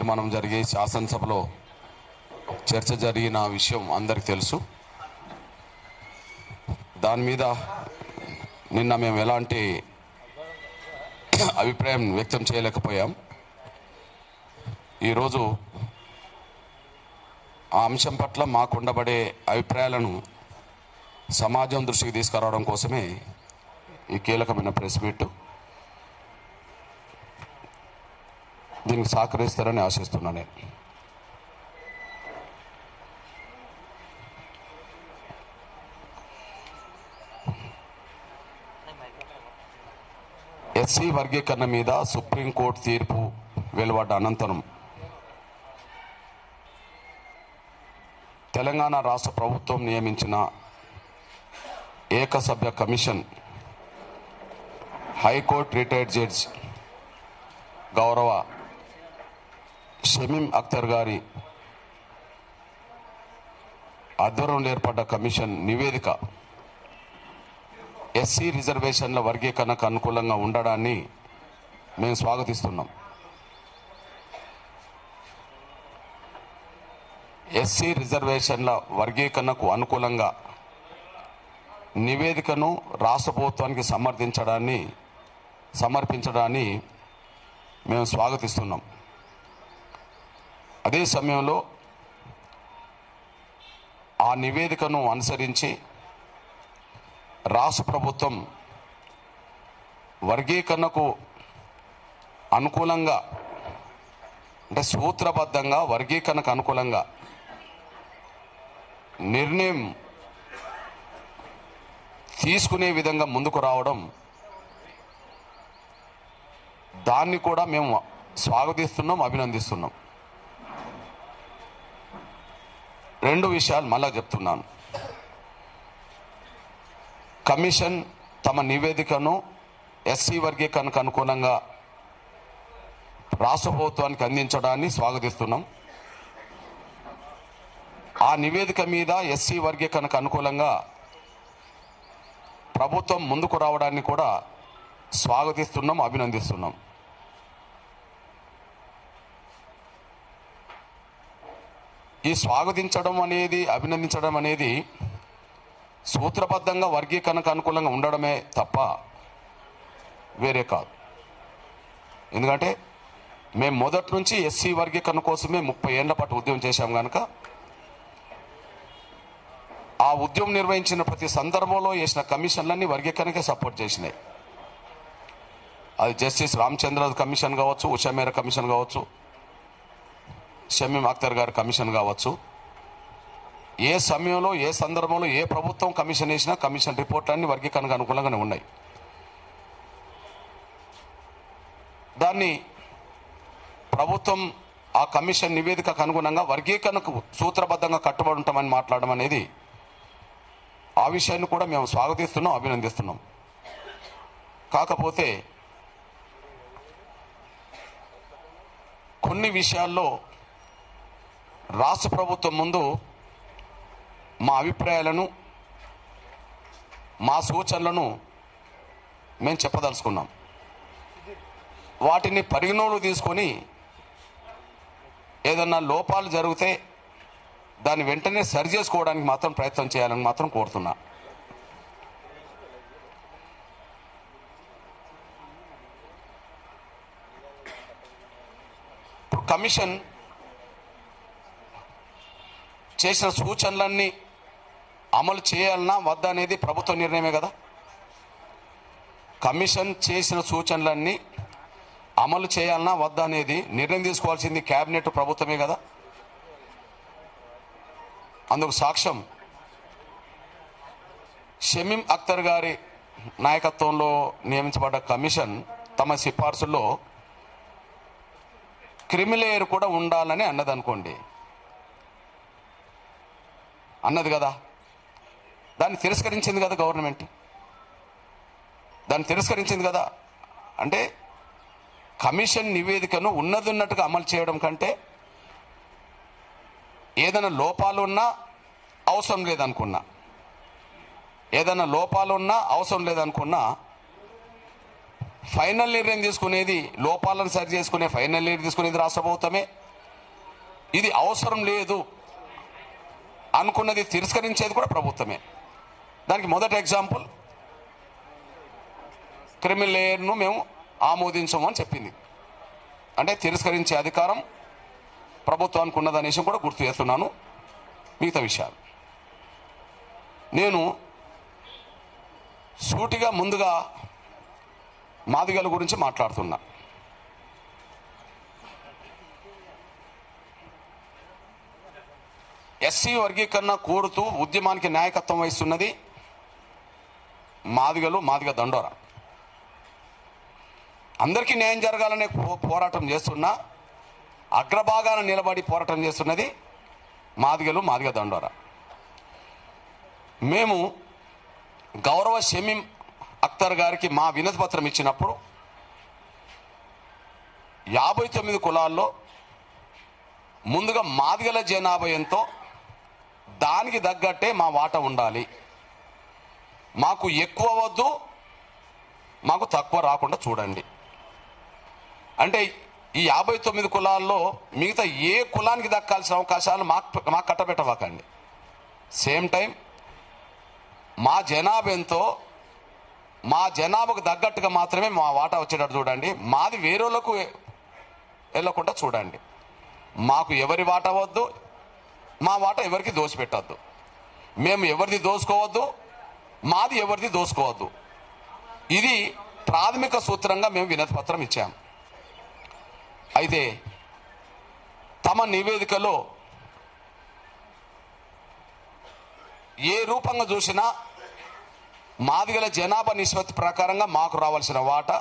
మనం జరిగే శాసనసభలో చర్చ జరిగిన విషయం అందరికీ తెలుసు. దాని మీద నిన్న మేము ఎలాంటి అభిప్రాయం వ్యక్తం చేయలేకపోయాం. ఈరోజు ఆ అంశం పట్ల మాకు ఉండబడే అభిప్రాయాలను సమాజం దృష్టికి తీసుకురావడం కోసమే ఈ కీలకమైన ప్రెస్ మీట్. దీనికి సహకరిస్తారని ఆశిస్తున్నాను. నేను ఎస్సీ వర్గీకరణ మీద సుప్రీంకోర్టు తీర్పు వెలువడ్డ అనంతరం తెలంగాణ రాష్ట్ర ప్రభుత్వం నియమించిన ఏకసభ్య కమిషన్ హైకోర్టు రిటైర్డ్ జడ్జి గౌరవ షమీం అఖ్తర్ గారి ఆధ్వర్యంలో ఏర్పడ్డ కమిషన్ నివేదిక ఎస్సీ రిజర్వేషన్ల వర్గీకరణకు అనుకూలంగా ఉండడాన్ని మేము స్వాగతిస్తున్నాం. ఎస్సీ రిజర్వేషన్ల వర్గీకరణకు అనుకూలంగా నివేదికను రాష్ట్ర ప్రభుత్వానికి సమర్పించడాన్ని మేము స్వాగతిస్తున్నాం. అదే సమయంలో ఆ నివేదికను అనుసరించి రాష్ట్ర ప్రభుత్వం వర్గీకరణకు అనుకూలంగా అంటే సూత్రబద్ధంగా వర్గీకరణకు అనుకూలంగా నిర్ణయం తీసుకునే విధంగా ముందుకు రావడం, దాన్ని కూడా మేము స్వాగతిస్తున్నాం, అభినందిస్తున్నాం. రెండు విషయాలు మళ్ళా చెప్తున్నాను. కమిషన్ తమ నివేదికను ఎస్సీ వర్గీకరణకు అనుకూలంగా రాష్ట్ర ప్రభుత్వానికి అందించడాన్ని స్వాగతిస్తున్నాం. ఆ నివేదిక మీద ఎస్సీ వర్గీకరణకు అనుకూలంగా ప్రభుత్వం ముందుకు రావడాన్ని కూడా స్వాగతిస్తున్నాం, అభినందిస్తున్నాం. ఈ స్వాగతించడం అనేది, అభినందించడం అనేది సూత్రబద్ధంగా వర్గీకరణకు అనుకూలంగా ఉండడమే తప్ప వేరే కాదు. ఎందుకంటే మేము మొదటి నుంచి ఎస్సీ వర్గీకరణ కోసమే 30 ఏళ్ల పాటు ఉద్యమం చేశాం కనుక ఆ ఉద్యమం నిర్వహించిన ప్రతి సందర్భంలో వేసిన కమిషన్లన్నీ వర్గీకరణకే సపోర్ట్ చేసినాయి. అది జస్టిస్ రామచంద్ర కమిషన్ కావచ్చు, ఉషా మేర కమిషన్ కావచ్చు, షమీం అఖ్తర్ గారి కమిషన్ కావచ్చు. ఏ సమయంలో, ఏ సందర్భంలో ఏ ప్రభుత్వం కమిషన్ వేసినా కమిషన్ రిపోర్ట్లన్నీ వర్గీకరణకు అనుకూలంగానే ఉన్నాయి. దాన్ని ప్రభుత్వం ఆ కమిషన్ నివేదికకు అనుగుణంగా వర్గీకరణకు సూత్రబద్ధంగా కట్టుబడి ఉంటామని మాట్లాడడం అనేది, ఆ విషయాన్ని కూడా మేము స్వాగతిస్తున్నాం, అభినందిస్తున్నాం. కాకపోతే కొన్ని విషయాల్లో రాష్ట్ర ప్రభుత్వం ముందు మా అభిప్రాయాలను, మా సూచనలను మేము చెప్పదలుచుకున్నాం. వాటిని పరిగణనలో తీసుకొని ఏదన్నా లోపాలు జరిగితే దాన్ని వెంటనే సరి చేసుకోవడానికి మాత్రం ప్రయత్నం చేయాలని మాత్రం కోరుతున్నా. కమిషన్ చేసిన సూచనలన్నీ అమలు చేయాలన్నా వద్దా అనేది ప్రభుత్వ నిర్ణయమే కదా. కమిషన్ చేసిన సూచనలన్నీ అమలు చేయాలన్నా వద్దా అనేది నిర్ణయం తీసుకోవాల్సింది కేబినెట్, ప్రభుత్వమే కదా. అందుకు సాక్ష్యం షమీం అఖ్తర్ గారి నాయకత్వంలో నియమించబడ్డ కమిషన్ తమ సిఫార్సుల్లో క్రిమిలేయర్ కూడా ఉండాలని అన్నది అనుకోండి, అన్నది కదా. దాన్ని తిరస్కరించింది కదా గవర్నమెంట్, దాన్ని తిరస్కరించింది కదా. అంటే కమిషన్ నివేదికను ఉన్నట్టుగా అమలు చేయడం కంటే ఏదైనా లోపాలు ఉన్నా అవసరం లేదనుకున్నా, ఫైనల్ నిర్ణయం తీసుకునేది, లోపాలను సరి చేసుకునే ఫైనల్ నిర్ణయం తీసుకునేది రాష్ట్ర ప్రభుత్వమే. ఇది అవసరం లేదు అనుకున్నది తిరస్కరించేది కూడా ప్రభుత్వమే. దానికి మొదటి ఎగ్జాంపుల్ క్రిమినల్ లేయర్ను మేము ఆమోదించము అని చెప్పింది. అంటే తిరస్కరించే అధికారం ప్రభుత్వానికి ఉన్నదనేసి కూడా గుర్తు చేస్తున్నాను. మిగతా విషయాలు నేను సూటిగా ముందుగా మాదిగల గురించి మాట్లాడుతున్నా. ఎస్సీ వర్గీకరణ కోరుతూ ఉద్యమానికి నాయకత్వం వహిస్తున్నది మాదిగలు, మాదిగ దండోరా. అందరికీ న్యాయం జరగాలనే పోరాటం చేస్తున్నా అగ్రభాగాన నిలబడి పోరాటం చేస్తున్నది మాదిగలు, మాదిగ దండోరా. మేము గౌరవ షమీం అఖ్తర్ గారికి మా వినతి పత్రం ఇచ్చినప్పుడు 59 కులాల్లో ముందుగా మాదిగల జనాభా ఎంతో దానికి తగ్గట్టే మా వాటా ఉండాలి, మాకు ఎక్కువ వద్దు, మాకు తక్కువ రాకుండా చూడండి. అంటే ఈ 59 కులాల్లో మిగతా ఏ కులానికి దక్కాల్సిన అవకాశాలు మాకు కట్టబెట్టవాకండి. సేమ్ టైం మా జనాభా ఎంతో మా జనాభాకు తగ్గట్టుగా మాత్రమే మా వాటా వచ్చేటట్టు చూడండి. మాది వేరేలకు వెళ్ళకుండా చూడండి. మాకు ఎవరి వాటా వద్దు, మా వాటా ఎవరికి దోచిపెట్టద్దు. మేము ఎవరిది దోసుకోవద్దు, మాది ఎవరిది దోసుకోవద్దు. ఇది ప్రాథమిక సూత్రంగా మేము వినతి పత్రం ఇచ్చాం. అయితే తమ నివేదికలో ఏ రూపంగా చూసినా మాదిగల జనాభా నిష్పత్తి ప్రకారంగా మాకు రావాల్సిన వాటా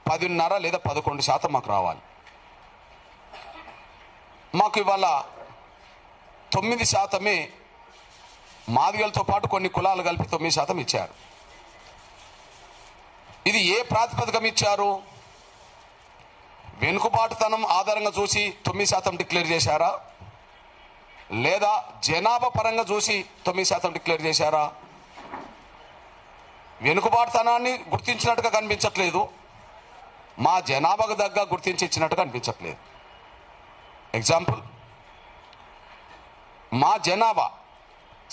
10.5 లేదా 11% మాకు రావాలి. మాకు ఇవాళ 9% మాదిగలతో పాటు కొన్ని కులాలు కలిపి 9% ఇచ్చారు. ఇది ఏ ప్రాతిపదికం ఇచ్చారు? వెనుకబాటుతనం ఆధారంగా చూసి 9% డిక్లేర్ చేశారా, లేదా జనాభా పరంగా చూసి 9% డిక్లేర్ చేశారా? వెనుకబాటుతనాన్ని గుర్తించినట్టుగా కనిపించట్లేదు, మా జనాభాకు దగ్గర గుర్తించి ఇచ్చినట్టుగా కనిపించట్లేదు. ఎగ్జాంపుల్, మా జనాభా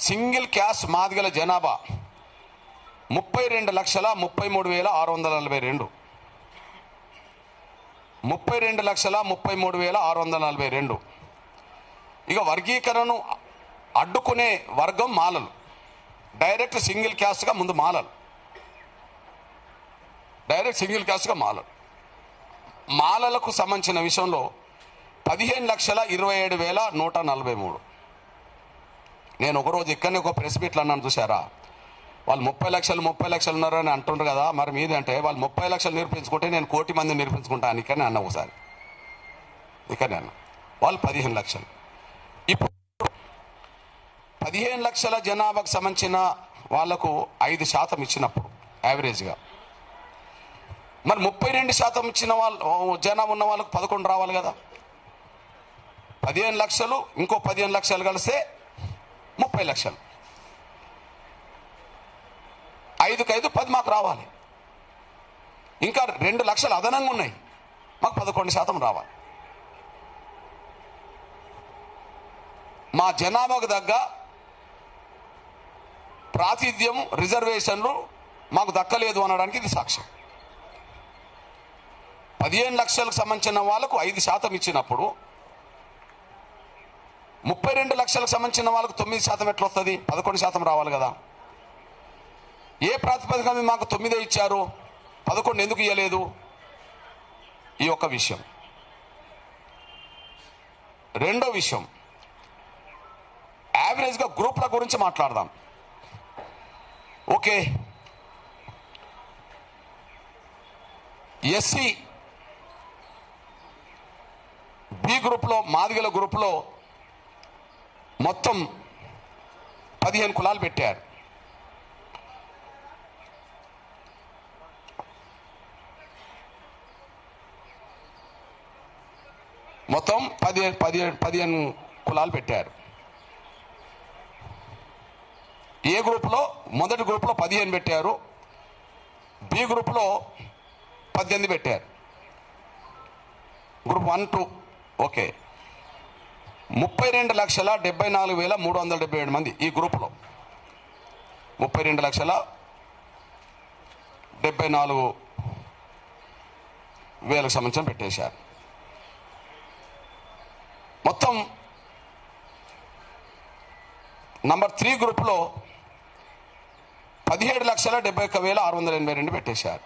సింగిల్ క్యాస్ట్ మాదిగల జనాభా 32,33,642 32,33,642. ఇక వర్గీకరణను అడ్డుకునే వర్గం మాలలు. డైరెక్ట్ సింగిల్ క్యాస్ట్గా ముందు మాలలు, డైరెక్ట్ సింగిల్ క్యాస్ట్గా మాలలు. మాలలకు సంబంధించిన విషయంలో 15,27,143. నేను ఒకరోజు ఇక్కడనే ఒక ప్రెస్ మీట్లు అన్నాను, చూసారా? వాళ్ళు 30 లక్షలు ఉన్నారని అంటుండ్రు కదా, మరి మీదంటే వాళ్ళు 30 లక్షలు నిరూపించుకుంటే నేను 1 కోటి మంది నిరూపించుకుంటాను ఇక్కడనే అన్న. ఒకసారి ఇక్కడనే అన్న, వాళ్ళు 15 లక్షలు. ఇప్పుడు 15 లక్షల జనాభాకు సంబంధించిన వాళ్లకు 5% ఇచ్చినప్పుడు యావరేజ్గా, మరి 32% ఇచ్చిన వాళ్ళు జనాభా ఉన్న వాళ్ళకు 11 రావాలి కదా. 15 లక్షలు ఇంకో 15 లక్షలు కలిస్తే 30 లక్షలు. 5కు 5 10 మాకు రావాలి. ఇంకా 2 లక్షలు అదనంగా ఉన్నాయి, మాకు 11% రావాలి. మా జనాభాకు తగ్గ ప్రాతినిధ్యం రిజర్వేషన్లు మాకు దక్కలేదు అనడానికి ఇది సాక్ష్యం. 15 లక్షలకు సంబంధించిన వాళ్ళకు 5% ఇచ్చినప్పుడు 32 లక్షలకు సంబంధించిన వాళ్ళకు 9% ఎట్లా వస్తుంది? 11% రావాలి కదా. ఏ ప్రాతిపదికన మాకు 9 ఇచ్చారు, 11 ఎందుకు ఇవ్వలేదు? ఈ ఒక్క విషయం. రెండో విషయం, యావరేజ్గా గ్రూప్ల గురించి మాట్లాడదాం. ఓకే, ఎస్సీ బి గ్రూప్లో, మాదిగల గ్రూప్లో మొత్తం 15 కులాలు పెట్టారు. మొత్తం 15 కులాలు పెట్టారు. ఏ గ్రూప్లో? మొదటి గ్రూప్లో 15 పెట్టారు, బి గ్రూప్లో 18 పెట్టారు. గ్రూప్ 1, 2 ఓకే 32,74,377 మంది ఈ గ్రూపులో 32,74,000 సంబంధించి పెట్టేశారు. మొత్తం నంబర్ 3 గ్రూప్లో 17,71,682 పెట్టేశారు.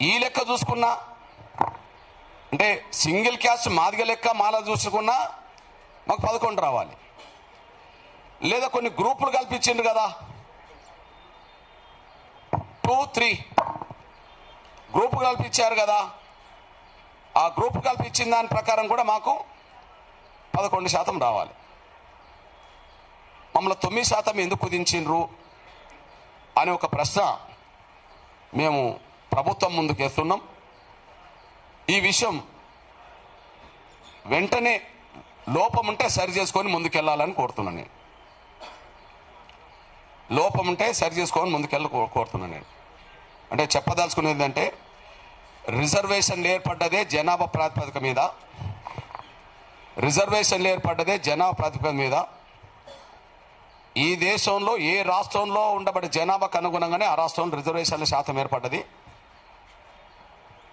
ఈ లెక్క చూసుకున్నా అంటే సింగిల్ క్యాస్ట్ మాదిగ లెక్క మాల చూసుకున్నా మాకు 11 రావాలి. లేదా కొన్ని గ్రూపులు కల్పించిండ్రు కదా 2, 3 గ్రూపు కల్పించారు కదా, ఆ గ్రూపు కల్పించిన దాని ప్రకారం కూడా మాకు 11% రావాలి. మమ్మల్ని 9% ఎందుకు కుదించిండ్రు అనే ఒక ప్రశ్న మేము ప్రభుత్వం ముందుకు వేస్తున్నాం. ఈ విషయం వెంటనే లోపం ఉంటే సరి చేసుకొని ముందుకెళ్ళాలని కోరుతున్నాను నేను. లోపం ఉంటే సరి చేసుకొని కోరుతున్నాను నేను. అంటే చెప్పదలుచుకునేది ఏంటంటే రిజర్వేషన్లు ఏర్పడ్డదే జనాభా ప్రాతిపదిక మీద, ఈ దేశంలో ఏ రాష్ట్రంలో ఉండబడే జనాభాకు అనుగుణంగానే ఆ రాష్ట్రంలో రిజర్వేషన్ల శాతం ఏర్పడ్డది.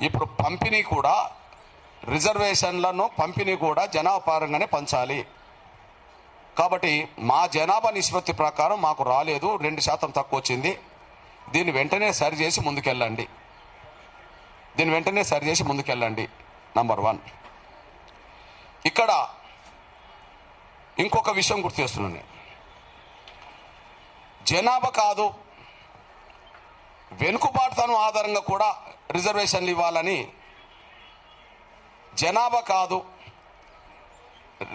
ఇప్పుడు రిజర్వేషన్లను పంపిణీ కూడా జనాభా పరంగానే పంచాలి. కాబట్టి మా జనాభా నిష్పత్తి ప్రకారం మాకు రాలేదు, 2% తక్కువ వచ్చింది. దీన్ని వెంటనే సరిచేసి ముందుకెళ్ళండి. నంబర్ 1. ఇక్కడ ఇంకొక విషయం గుర్తు చేస్తున్నాను. జనాభా కాదు, వెనుకబాటుతనం ఆధారంగా కూడా రిజర్వేషన్లు ఇవ్వాలని, జనాభా కాదు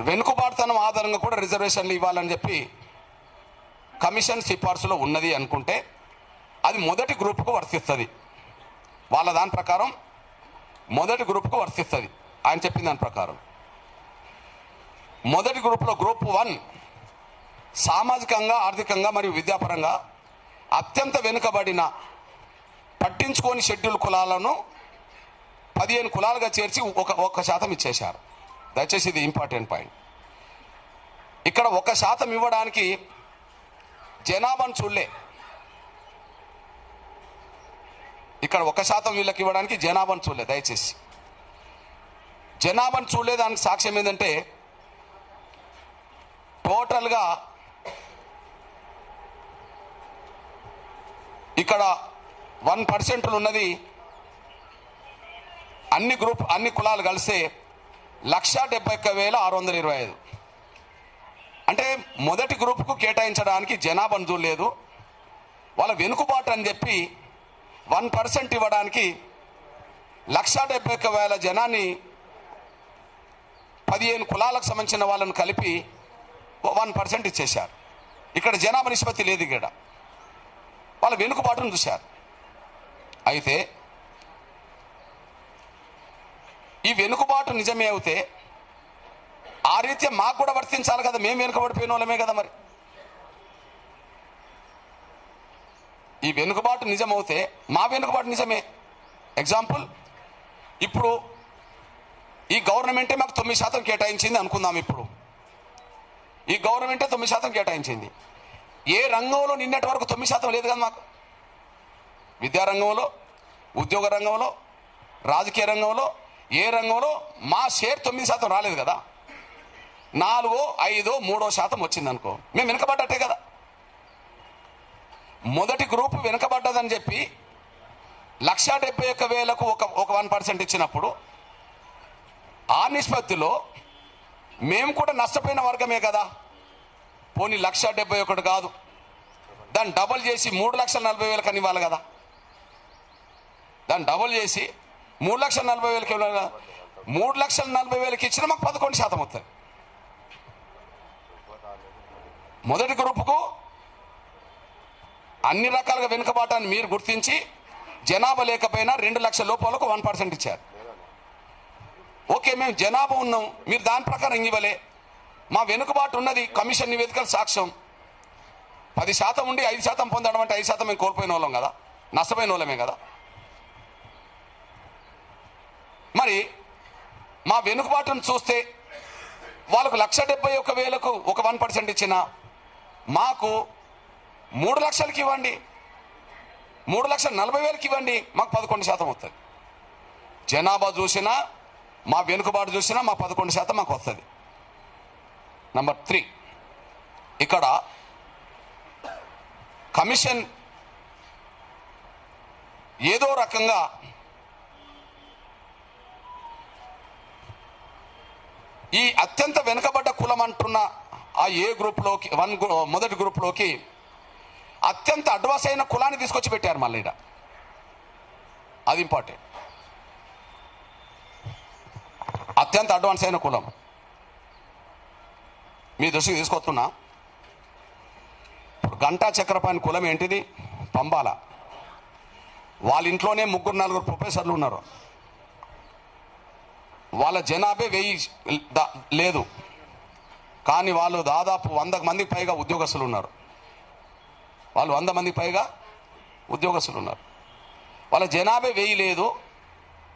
వెనుకబాటుతనం ఆధారంగా కూడా రిజర్వేషన్లు ఇవ్వాలని చెప్పి కమిషన్ సిఫార్సులో ఉన్నది అనుకుంటే అది మొదటి గ్రూప్కు వర్తిస్తుంది. వాళ్ళ దాని ప్రకారం మొదటి గ్రూప్కు వర్తిస్తుంది. ఆయన చెప్పిన దాని ప్రకారం మొదటి గ్రూప్లో గ్రూప్ 1 సామాజికంగా, ఆర్థికంగా మరియు విద్యాపరంగా అత్యంత వెనుకబడిన పట్టించుకోని షెడ్యూల్ కులాలను 15 కులాలుగా చేర్చి 1% ఇచ్చేశారు. దయచేసి ఇది ఇంపార్టెంట్ పాయింట్. ఇక్కడ 1% ఇవ్వడానికి జనాభాను చూడలే. ఇక్కడ 1% వీళ్ళకి ఇవ్వడానికి జనాభాను చూడలే. దయచేసి జనాభాను చూడలేదానికి సాక్ష్యం ఏంటంటే టోటల్గా ఇక్కడ 1% ఉన్నది అన్ని కులాలు కలిస్తే 1,71,625. అంటే మొదటి గ్రూపుకు కేటాయించడానికి జనాభాను చూడలేదు. వాళ్ళ వెనుకబాటు అని చెప్పి 1% ఇవ్వడానికి 1,71,000 జనాన్ని 15 కులాలకు సంబంధించిన వాళ్ళను కలిపి 1% ఇచ్చేశారు. ఇక్కడ జనాభా నిష్పత్తి లేదు. ఇక్కడ వాళ్ళ వెనుకబాటును చూశారు. అయితే ఈ వెనుకబాటు నిజమే అవుతే ఆ రీత్యా మాకు కూడా వర్తించాలి కదా. మేము వెనుకబడిపోయిన వాళ్ళమే కదా. మరి ఈ వెనుకబాటు నిజమవుతే మా వెనుకబాటు నిజమే. ఎగ్జాంపుల్, ఇప్పుడు ఈ గవర్నమెంటే మాకు 9% కేటాయించింది అనుకుందాం. ఇప్పుడు ఈ గవర్నమెంటే 9% కేటాయించింది. ఏ రంగంలో నిన్నటి వరకు 9% లేదు కదా మాకు. విద్యారంగంలో, ఉద్యోగ రంగంలో, రాజకీయ రంగంలో, ఏ రంగంలో మా షేర్ 9% రాలేదు కదా. 4, 5, 3% వచ్చింది అనుకో, మేము వెనుకబడ్డట్టే కదా. మొదటి గ్రూపు వెనుకబడ్డదని చెప్పి 1,71,000కు ఒక 1% ఇచ్చినప్పుడు ఆ నిష్పత్తిలో మేము కూడా నష్టపోయిన వర్గమే కదా. పోనీ 1,71,000 కాదు, దాన్ని డబల్ చేసి 3,40,000 అని ఇవ్వాలి కదా. దాన్ని డబల్ చేసి 3,40,000 ఇవ్వాలి కదా. 3,40,000 ఇచ్చిన మాకు 11% వస్తుంది. మొదటి గ్రూపుకు అన్ని రకాలుగా వెనుకబాటాన్ని మీరు గుర్తించి జనాభా లేకపోయినా 2 లక్షల లోపాలకు 1% ఇచ్చారు. ఓకే, మేము జనాభా ఉన్నాం, మీరు దాని ప్రకారం ఇవ్వలే. మా వెనుకబాటు ఉన్నది కమిషన్ నివేదికలు సాక్ష్యం. 10% ఉండి 5% పొందడం అంటే 5% మేము కోల్పోయిన వాళ్ళం కదా, నష్టపోయిన వాళ్ళమే కదా. మా వెనుకబాటును చూస్తే వాళ్ళకు 1,71,000కు ఒక 1% ఇచ్చిన మాకు 3 లక్షలకి ఇవ్వండి, 3,40,000కి ఇవ్వండి, మాకు 11% వస్తుంది. జనాభా చూసినా మా వెనుకబాటు చూసినా మా 11% మాకు వస్తుంది. నంబర్ 3, ఇక్కడ కమిషన్ ఏదో రకంగా ఈ అత్యంత వెనుకబడ్డ కులం అంటున్న ఆ ఏ గ్రూప్లోకి మొదటి గ్రూప్లోకి అత్యంత అడ్వాన్స్ అయిన కులాన్ని తీసుకొచ్చి పెట్టారు మళ్ళీ ఈడ. అది ఇంపార్టెంట్. అత్యంత అడ్వాన్స్ అయిన కులం మీ దృష్టికి తీసుకొస్తున్నా. ఇప్పుడు గంటా చక్రపాణి కులం ఏంటిది? పంబాల. వాళ్ళ ఇంట్లోనే 3-4 ప్రొఫెసర్లు ఉన్నారు. వాళ్ళ జనాభా 1000 లేదు, కానీ వాళ్ళు దాదాపు 100 మందికి పైగా ఉద్యోగస్తులు ఉన్నారు. వాళ్ళు 100 మందికి పైగా ఉద్యోగస్తులు ఉన్నారు. వాళ్ళ జనాభా 1000 లేదు,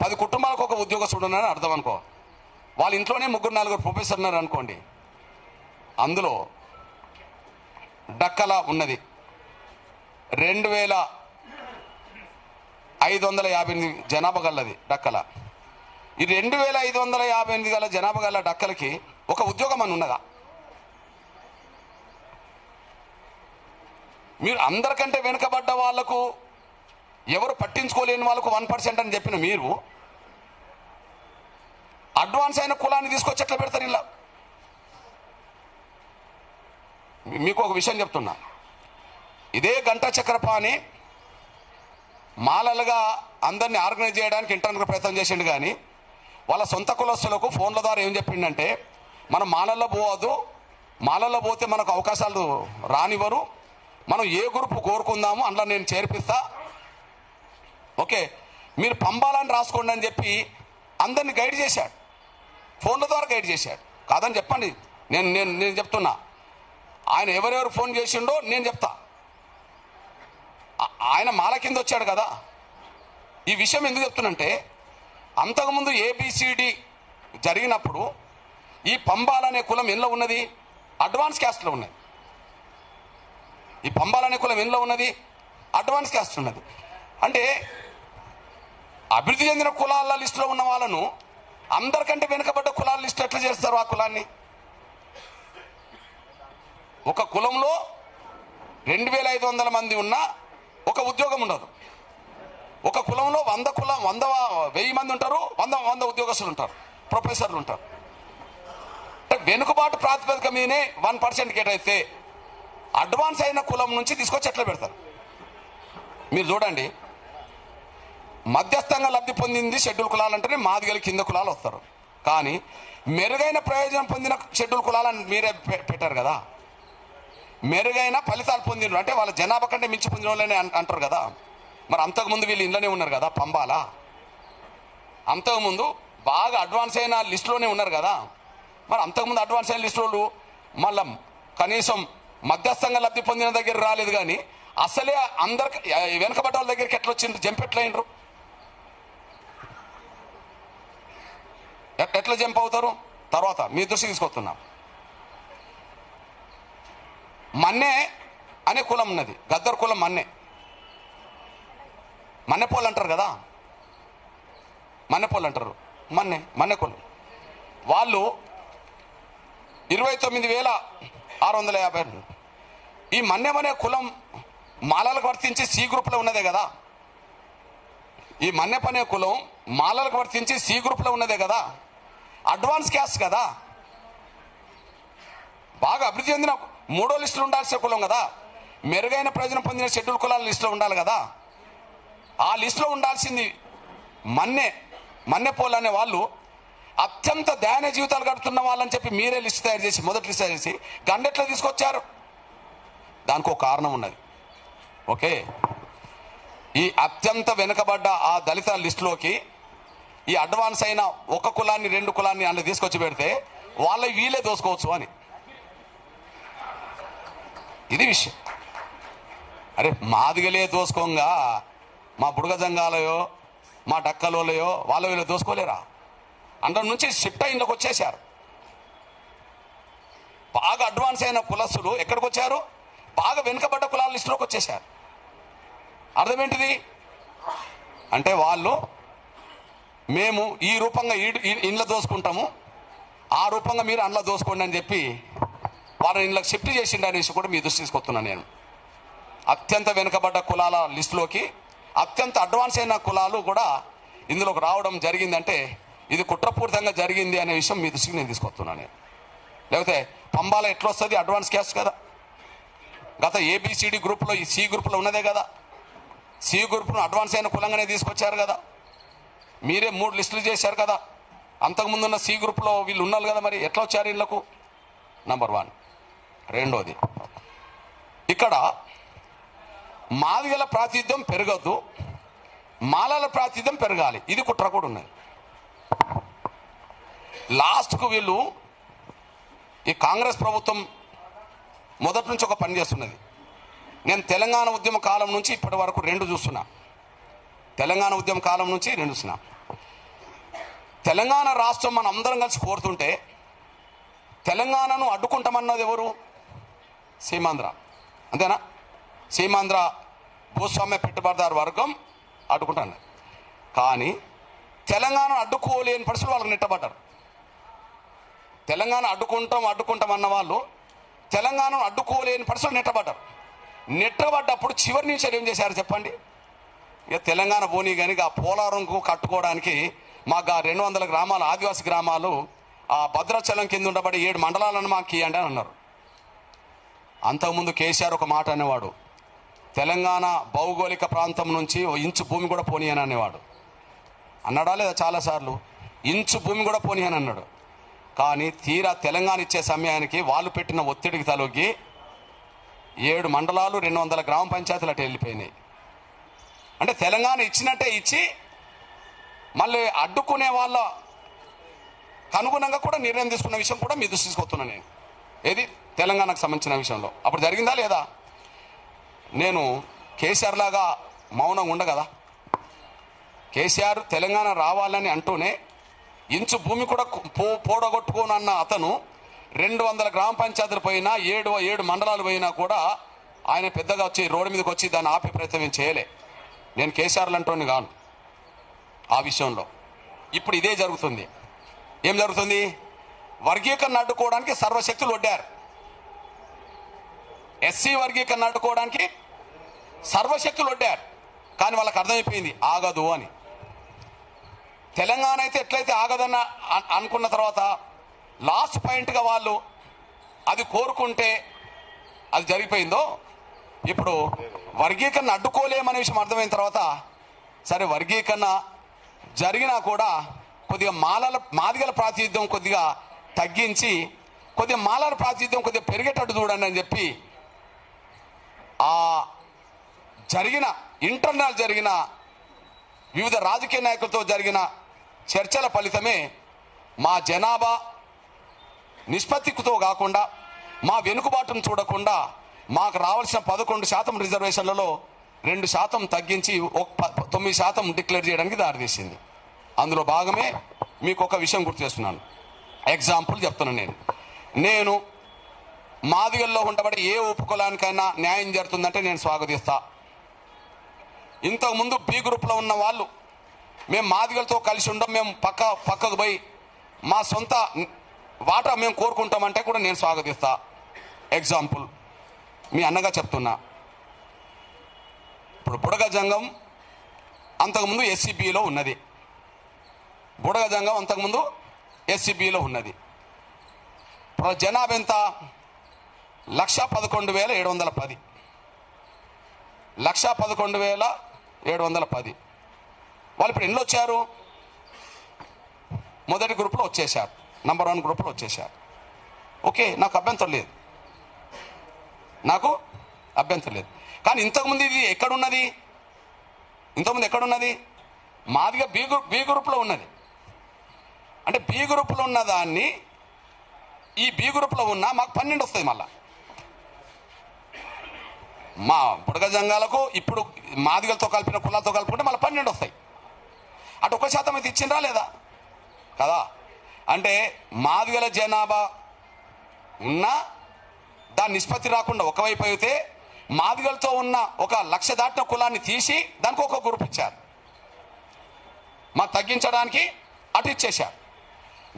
10 కుటుంబాలకు ఒక ఉద్యోగస్తుడు ఉన్నారని అర్థం అనుకో. వాళ్ళ ఇంట్లోనే 3-4 ప్రొఫెసర్ ఉన్నారు అనుకోండి. అందులో డక్కల ఉన్నది 2,558 జనాభా గలది డక్కల. ఈ 2,558 గల జనాభా గల డక్కలకి ఒక ఉద్యోగం అని ఉన్నదా? మీరు అందరికంటే వెనుకబడ్డ వాళ్లకు, ఎవరు పట్టించుకోలేని వాళ్ళకు 1% అని చెప్పిన మీరు అడ్వాన్స్ అయిన కులాన్ని తీసుకొచ్చి ఎట్లా పెడతారు ఇలా? మీకు ఒక విషయం చెప్తున్నా. ఇదే గంటా చక్రపాణి మాలలుగా అందరినీ ఆర్గనైజ్ చేయడానికి ఇంటర్నల్ ప్రయత్నం చేసిండు, కానీ వాళ్ళ సొంత కులస్తులకు ఫోన్ల ద్వారా ఏం చెప్పిండంటే, మనం మాలల్లో పోవద్దు, మాలల్లో పోతే మనకు అవకాశాలు రానివ్వరు, మనం ఏ గ్రూప్ కోరుకుందాము అందులో నేను చేర్పిస్తా, ఓకే మీరు పంబాలని రాసుకోండి అని చెప్పి అందరినీ గైడ్ చేశాడు. ఫోన్ల ద్వారా గైడ్ చేశాడు. కాదని చెప్పండి, నేను చెప్తున్నా. ఆయన ఎవరెవరు ఫోన్ చేసిండో నేను చెప్తా. ఆయన మాల కింద వచ్చాడు కదా. ఈ విషయం ఎందుకు చెప్తున్నంటే, అంతకుముందు ఏబిసిడి జరిగినప్పుడు ఈ పంబాలనే కులం ఎందులో ఉన్నది? అడ్వాన్స్ క్యాస్ట్లో ఉన్నది. ఈ పంబాలనే కులం ఎందులో ఉన్నది? అడ్వాన్స్ క్యాస్ట్ ఉన్నది. అంటే అభివృద్ధి చెందిన కులాల లిస్టులో ఉన్న వాళ్ళను అందరికంటే వెనుకబడ్డ కులాల లిస్టు ఎట్లా చేస్తారు? ఆ కులాన్ని ఒక కులంలో 2,500 మంది ఉన్నా ఒక ఉద్యోగం ఉండదు. ఒక కులంలో 1000 మంది ఉంటారు, 100 ఉద్యోగస్తులు ఉంటారు, ప్రొఫెసర్లు ఉంటారు. వెనుకబాటు ప్రాతిపదిక మీదనే 1% కేటైతే అడ్వాన్స్ అయిన కులం నుంచి తీసుకొచ్చి ఎట్లా పెడతారు? మీరు చూడండి, మధ్యస్థంగా లబ్ధి పొందింది షెడ్యూల్ కులాలంటేనే మాదిగల కింద కులాలు వస్తారు. కానీ మెరుగైన ప్రయోజనం పొందిన షెడ్యూల్ కులాలని మీరే పెట్టారు కదా. మెరుగైన ఫలితాలు పొందిన అంటే వాళ్ళ జనాభా కంటే మించి పొందిన వాళ్ళని అంటారు కదా. మరి అంతకుముందు వీళ్ళు ఇంట్లోనే ఉన్నారు కదా పంబాల. అంతకుముందు బాగా అడ్వాన్స్ అయిన లిస్టులోనే ఉన్నారు కదా. మరి అంతకుముందు అడ్వాన్స్ అయిన లిస్టులు మళ్ళీ కనీసం మధ్యస్థంగా లబ్ధి పొందిన దగ్గర రాలేదు, కానీ అసలే అందరికి వెనకబడ్డ వాళ్ళ దగ్గరికి ఎట్లా వచ్చిండ్రు? జంప్ ఎట్లా అయినరు? ఎట్లా జంప్ అవుతారు? తర్వాత మీ దృష్టి తీసుకొస్తున్నా. మన్నే అనే కులం ఉన్నది, గద్దర్ కులం. మన్నెపోలు అంటారు కదా, మన్నెపోలు అంటారు. మన్నె కులం వాళ్ళు 29,650. ఈ మన్యమనే కులం మాలలకు వర్తించి సి గ్రూప్లో ఉన్నదే కదా. ఈ మన్యపనే కులం మాలలకు వర్తించి సి గ్రూప్లో ఉన్నదే కదా. అడ్వాన్స్ క్యాస్ట్ కదా, బాగా అభివృద్ధి చెందిన 3వ లిస్టులో ఉండాల్సిన కులం కదా. మెరుగైన ప్రయోజనం పొందిన షెడ్యూల్ కులాల లిస్టులో ఉండాలి కదా. ఆ లిస్టులో ఉండాల్సింది మన్నెపోలు అనే వాళ్ళు అత్యంత దయనీయ జీవితాలు గడుపుతున్న వాళ్ళని చెప్పి మీరే లిస్ట్ తయారు చేసి, మొదటి లిస్ట్ తయారు చేసి గండెట్లో తీసుకొచ్చారు. దానికి ఒక కారణం ఉన్నది. ఓకే, ఈ అత్యంత వెనుకబడ్డ ఆ దళిత లిస్టులోకి ఈ అడ్వాన్స్ అయిన ఒక కులాన్ని 2 కులాన్ని అందులో తీసుకొచ్చి పెడితే వీళ్ళే దోసుకోవచ్చు అని. ఇది విషయం. అరే మాదిగలే దోసుకోంగా మా బుడగ జంగాలయో మా డక్కలోలయో వీళ్ళు దోసుకోలేరా? అందులో నుంచి షిఫ్ట్ అయి ఇంట్లోకి వచ్చేసారు. బాగా అడ్వాన్స్ అయిన కులస్తులు ఎక్కడికి వచ్చారు? బాగా వెనుకబడ్డ కులాల లిస్టులోకి వచ్చేసారు. అర్థం ఏంటిది అంటే వాళ్ళు మేము ఈ రూపంగా ఇండ్ల దోసుకుంటాము, ఆ రూపంగా మీరు అందులో దోసుకోండి అని చెప్పి వాళ్ళని ఇంట్లోకి షిఫ్ట్ చేసిండు అనేసి కూడా మీ దృష్టి తీసుకొస్తున్నాను నేను. అత్యంత వెనుకబడ్డ కులాల లిస్టులోకి అత్యంత అడ్వాన్స్ అయిన కులాలు కూడా ఇందులోకి రావడం జరిగిందంటే ఇది కుట్రపూరితంగా జరిగింది అనే విషయం మీ దృష్టికి నేను తీసుకొస్తున్నాను నేను. లేకపోతే పంబాల ఎట్లా వస్తుంది? అడ్వాన్స్ క్యాస్ట్ కదా. గత ఏబిసిడి గ్రూప్లో ఈ సి గ్రూప్లో ఉన్నదే కదా. సి గ్రూప్ను అడ్వాన్స్ అయిన కులంగానే తీసుకొచ్చారు కదా. మీరే 3 లిస్టులు చేశారు కదా. అంతకుముందున్న సి గ్రూప్లో వీళ్ళు ఉన్నారు కదా. మరి ఎట్లా వచ్చారు ఇళ్లకు? నంబర్ 1. రెండోది, ఇక్కడ మాదిగల ప్రాతినిధ్యం పెరగద్దు, మాలల ప్రాతినిధ్యం పెరగాలి. ఇది కుట్ర కూడా ఉన్నది. లాస్ట్కు వీళ్ళు ఈ కాంగ్రెస్ ప్రభుత్వం మొదటి నుంచి ఒక పని చేస్తున్నది. నేను తెలంగాణ ఉద్యమ కాలం నుంచి ఇప్పటి వరకు 2 చూస్తున్నా. తెలంగాణ ఉద్యమ కాలం నుంచి 2 చూస్తున్నా. తెలంగాణ రాష్ట్రం మనం అందరం కలిసి కోరుతుంటే తెలంగాణను అడ్డుకుంటామన్నది ఎవరు? సీమాంధ్ర. అంతేనా? సీమాంధ్ర భూస్వామ్య పెట్టుబడిదారు వర్గం అడ్డుకుంటాను. కానీ తెలంగాణ అడ్డుకోలేని పరిస్థితులు వాళ్ళకి నెట్టబడ్డారు. తెలంగాణ అడ్డుకుంటాం అన్న వాళ్ళు తెలంగాణను అడ్డుకోలేని పరిస్థితులు నెట్టబడ్డారు. నెట్టబడ్డప్పుడు చివరి నుంచి ఏం చేశారు చెప్పండి? ఇక తెలంగాణ పోనీ కానీ ఆ పోలవరంకు కట్టుకోవడానికి మాకు 200 గ్రామాలు ఆదివాసీ గ్రామాలు ఆ భద్రాచలం కింద ఉండబడి 7 మండలాలను మాకు ఇవ్వండి అని అన్నారు. అంతకుముందు కేసీఆర్ ఒక మాట అనేవాడు, తెలంగాణ భౌగోళిక ప్రాంతం నుంచి 1 ఇంచు భూమి కూడా పోనీ అని అనేవాడు. అన్నాడా లేదా? చాలాసార్లు ఇంచు భూమి కూడా పోనీ అని అన్నాడు. కానీ తీరా తెలంగాణ ఇచ్చే సమయానికి వాళ్ళు పెట్టిన ఒత్తిడికి తలొగ్గి 7 మండలాలు 200 గ్రామ పంచాయతీలు అటు వెళ్ళిపోయినాయి. అంటే తెలంగాణ ఇచ్చినట్టే ఇచ్చి మళ్ళీ అడ్డుకునే వాళ్ళ అనుగుణంగా కూడా నిర్ణయం తీసుకున్న విషయం కూడా మీ దృష్టి తీసుకొస్తున్నాను నేను. ఏది తెలంగాణకు సంబంధించిన విషయంలో అప్పుడు జరిగిందా లేదా? నేను కేసీఆర్ లాగా మౌనంగా ఉండగదా? కేసీఆర్ తెలంగాణ రావాలని అంటూనే ఇంచు భూమి కూడా పోడగొట్టుకోనన్న అతను 200 గ్రామ పంచాయతీలు పోయినా 7 మండలాలు పోయినా కూడా ఆయన పెద్దగా వచ్చి రోడ్డు మీదకి వచ్చి దాన్ని ఆపే ప్రయత్నం చేయలే. నేను కేసీఆర్లు అంటోని కాను ఆ విషయంలో. ఇప్పుడు ఇదే జరుగుతుంది. ఏం జరుగుతుంది? వర్గీకరణ అడ్డుకోవడానికి సర్వశక్తులు ఒడ్డారు. ఎస్సీ వర్గీకరణ అడ్డుకోవడానికి సర్వశక్తులు ఒడ్డారు. కానీ వాళ్ళకి అర్థమైపోయింది ఆగదు అని. తెలంగాణ అయితే ఎట్లయితే ఆగదన్న అనుకున్న తర్వాత లాస్ట్ పాయింట్గా వాళ్ళు అది కోరుకుంటే అది జరిగిపోయిందో, ఇప్పుడు వర్గీకరణ అడ్డుకోలేమనే విషయం అర్థమైన తర్వాత సరే వర్గీకరణ జరిగినా కూడా కొద్దిగా మాదిగల ప్రాతినిధ్యం కొద్దిగా తగ్గించి కొద్దిగా మాలల ప్రాతినిధ్యం కొద్దిగా పెరిగేటట్టు చూడండి అని చెప్పి ఆ ఇంటర్నల్ జరిగిన వివిధ రాజకీయ నాయకులతో జరిగిన చర్చల ఫలితమే మా జనాభా నిష్పత్తితో కాకుండా మా వెనుకబాటును చూడకుండా మాకు రావాల్సిన 11% రిజర్వేషన్లలో 2% తగ్గించి 9% డిక్లేర్ చేయడానికి దారితీసింది. అందులో భాగమే మీకు ఒక విషయం గుర్తు చేస్తున్నాను. ఎగ్జాంపుల్ చెప్తున్నాను. నేను మాదిగల్లో ఉండబడి ఏ ఉపకులానికైనా న్యాయం జరుగుతుందంటే నేను స్వాగతిస్తా. ఇంతకుముందు బి గ్రూప్లో ఉన్న వాళ్ళు మేము మాదిగలతో కలిసి ఉండం, మేము పక్కకు పోయి మా సొంత వాటా మేము కోరుకుంటామంటే కూడా నేను స్వాగతిస్తా. ఎగ్జాంపుల్ మీ అన్నగా చెప్తున్నా. ఇప్పుడు బుడగ జంగం అంతకుముందు ఎస్సీబీలో ఉన్నది. బుడగ జంగం అంతకుముందు ఎస్సీబీలో ఉన్నది. ఇప్పుడు జనాభా ఎంత? 1,11,710. 1,11,710. వాళ్ళు ఇప్పుడు ఎన్ని వచ్చారు? మొదటి గ్రూప్లో వచ్చేసారు, నంబర్ 1 గ్రూప్లో వచ్చేసారు. ఓకే, నాకు అభ్యంతరం లేదు. కానీ ఇంతకుముందు ఇది ఎక్కడున్నది? ఇంతకుముందు ఎక్కడున్నది? మాదిగా బి గ్రూప్లో ఉన్నది. అంటే బి గ్రూప్లో ఉన్న దాన్ని ఈ బి గ్రూప్లో ఉన్న మాకు 12 వస్తుంది. మళ్ళా మా బుడగ జంగాలకు ఇప్పుడు మాదిగలతో కలిపిన కులాలతో కలుపుకుంటే మళ్ళీ 12 వస్తాయి. అటు 1% అయితే ఇచ్చిండ్రా లేదా? కదా. అంటే మాదిగల జనాభా ఉన్నా దాని నిష్పత్తి రాకుండా ఒకవైపు అయితే మాదిగలతో ఉన్న ఒక లక్ష దాటిన కులాన్ని తీసి దానికి ఒక గ్రూప్ ఇచ్చారు, మా తగ్గించడానికి అటు ఇచ్చేశారు.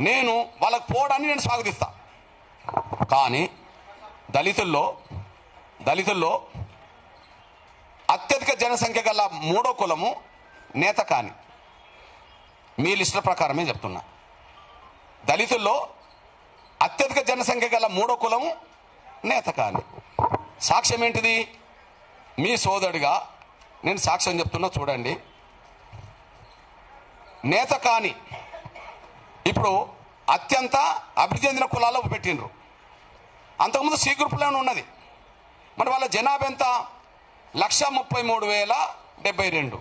నేను వాళ్ళకు పోవడాన్ని నేను స్వాగతిస్తా. కానీ దళితుల్లో అత్యధిక జనసంఖ్య గల మూడో కులము నేత కాని. మీ లిస్టుల ప్రకారమే చెప్తున్నా. దళితుల్లో అత్యధిక జనసంఖ్య గల మూడో కులము నేత కాని. సాక్ష్యం ఏంటిది? మీ సోదరుడిగా నేను సాక్ష్యం చెప్తున్నా, చూడండి. నేత కాని ఇప్పుడు అత్యంత అభివృద్ధి చెందిన కులాల్లో పెట్టిండ్రు. అంతకుముందు సి గ్రూప్లోనే ఉన్నది. మరి వాళ్ళ జనాభా ఎంత? 1,33,072.